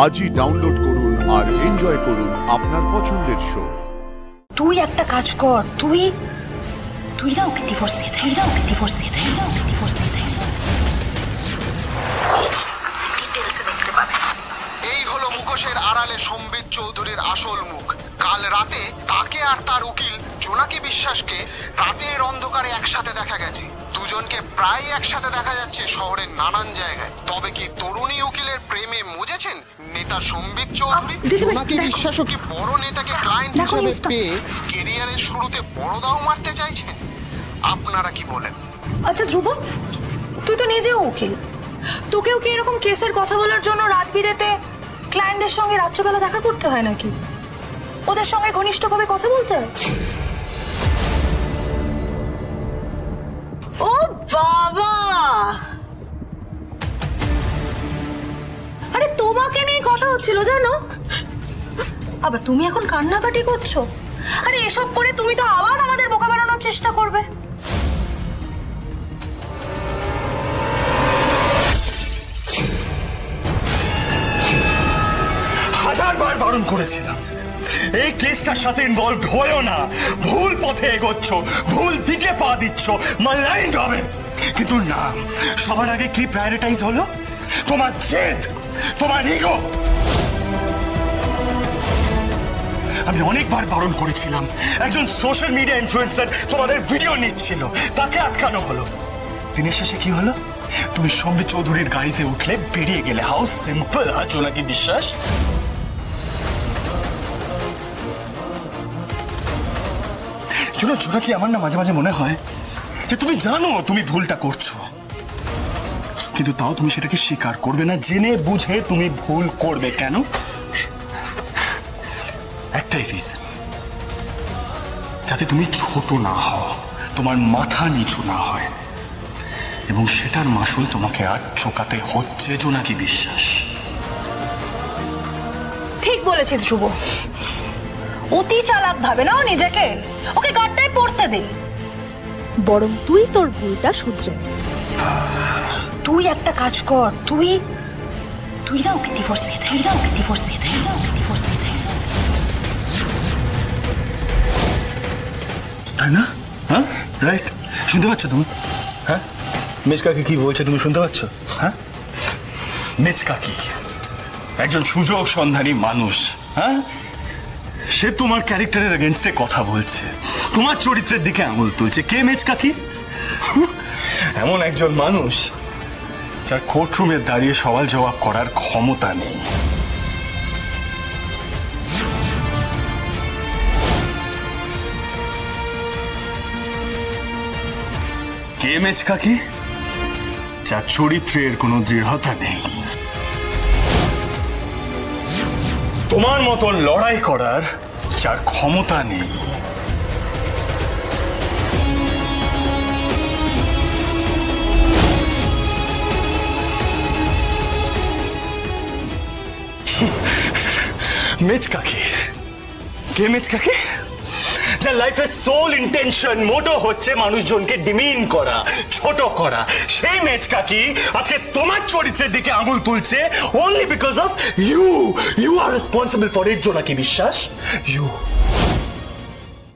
আজই ডাউনলোড করুন আর এনজয় করুন আপনার পছন্দের শো। তুই একটা কাজ কর, তুই না ওকে ডিভোর্স দিয়ে দে, ডিটেইলসে দেখতে পাবে। এই হলো মুখোশের আড়ালে সম্বিত চৌধুরীর আসল মুখ। কাল রাতে তাকে আর তার উকিল জোনাকি বিশ্বাসকে রাতের অন্ধকারে একসাথে দেখা গেছে। দুজনকে প্রায় একসাথে দেখা যাচ্ছে শহরের নানান জায়গায়। তবে কি তরুণী উকিলের প্রেমে মজেছেন নেতা সম্বিত চৌধুরী? জোনাকি বিশ্বাসও কি বড় নেতাকে ক্লায়েন্ট হিসেবে পেয়ে কেরিয়ারের শুরুতে বড় দাও মারতে চাইছেন? আপনারা কি বলেন? আচ্ছা ধ্রুব, তুই তো নিজেও উকিল, তোকেও কি এরকম কেসের কথা বলার জন্য রাত বিরেতে ক্লায়েন্টের সঙ্গে রাত্রেবেলা দেখা করতে হয় নাকি? ওদের সঙ্গে ঘনিষ্ঠভাবে কথা বলতে হয়? ও বাবা, আরে তোমাকে নিয়ে কথা হচ্ছিল জানো, আবার তুমি এখন কান্নাকাটি করছো। আরে এসব করে তুমি তো আবার আমাদের বোকা বানানোর চেষ্টা করবে। হাজারবার বারণ করেছিলাম এই কেসটার সাথে ইনভলভড হয়েও না, ভুল পথে এগোচ্ছ, ভুল দিকে পা দিচ্ছ, মালাইন্ড হবে। কিন্তু না, সবার আগে কি প্রায়োরিটাইজ হলো? তোমার জেদ, তোমার ইগো। আমি অনেকবার বারণ করেছিলাম, একজন সোশ্যাল মিডিয়া ইনফ্লুয়েন্সার তোমাদের ভিডিও নিচ্ছিল, তাকে আটকানো হলো। দিনের শেষে কি হলো? তুমি সম্বিত চৌধুরীর গাড়িতে উঠলে বেরিয়ে গেলে। হাউ সিম্পল, জোনাকি বিশ্বাস। জোনাকি, আমার না মাঝে মাঝে মনে হয় যে তুমি জানো তুমি ভুলটা করছো, কিন্তু তাও তুমি সেটাকে স্বীকার করবে না। জেনে বুঝে তুমি ভুল করবে কেন? একটাই রিজন, যাতে তুমি ছোট না হও, তোমার মাথা নিচু না হয়, এবং সেটার মাসুল তোমাকে আজ চোকাতে হচ্ছে জোনাকি বিশ্বাস। ঠিক বলেছিস ধ্রুব, অতি চালাক ভাবে না নিজেকে, ওকে গাড্ডায় পড়তে দে। বরং তুই তোর ভুলটা শুধরে নে। তুই একটা কাজ কর, তুই না ওকে ডিভোর্স দিয়ে দে, তাই না? হ্যাঁ, রাইট। শুনতে পাচ্ছ তুমি? হ্যাঁ, মেজ কাকি কি বলছে তুমি শুনতে পাচ্ছ? হ্যাঁ, মেজ কাকি একজন সুযোগ সন্ধানী মানুষ। হ্যাঁ, সে তোমার ক্যারেক্টারের এগেইনস্টে কথা বলছে, তোমার চরিত্রের দিকে আঙুল তুলছে। কে মেজ কাকি? এমন একজন মানুষ যার কোর্টরুমে দাঁড়িয়ে সওয়াল জবাব করার ক্ষমতা নেই। কে মেজ কাকি? যার চরিত্রের কোনো দৃঢ়তা নেই, তোমার মতন লড়াই করার যার ক্ষমতা নেই। মেজ কাকি? কে মেজ কাকি? যার লাইফের সোল ইন্টেনশন, মোটো হচ্ছে মানুষজনকে ডিমিন করা, ছোট করা। সেই মেজ কাকি আজকে তোমার চরিত্রের দিকে আঙুল তুলছে only because of you. You are responsible for it, জোনাকি বিশ্বাস। You.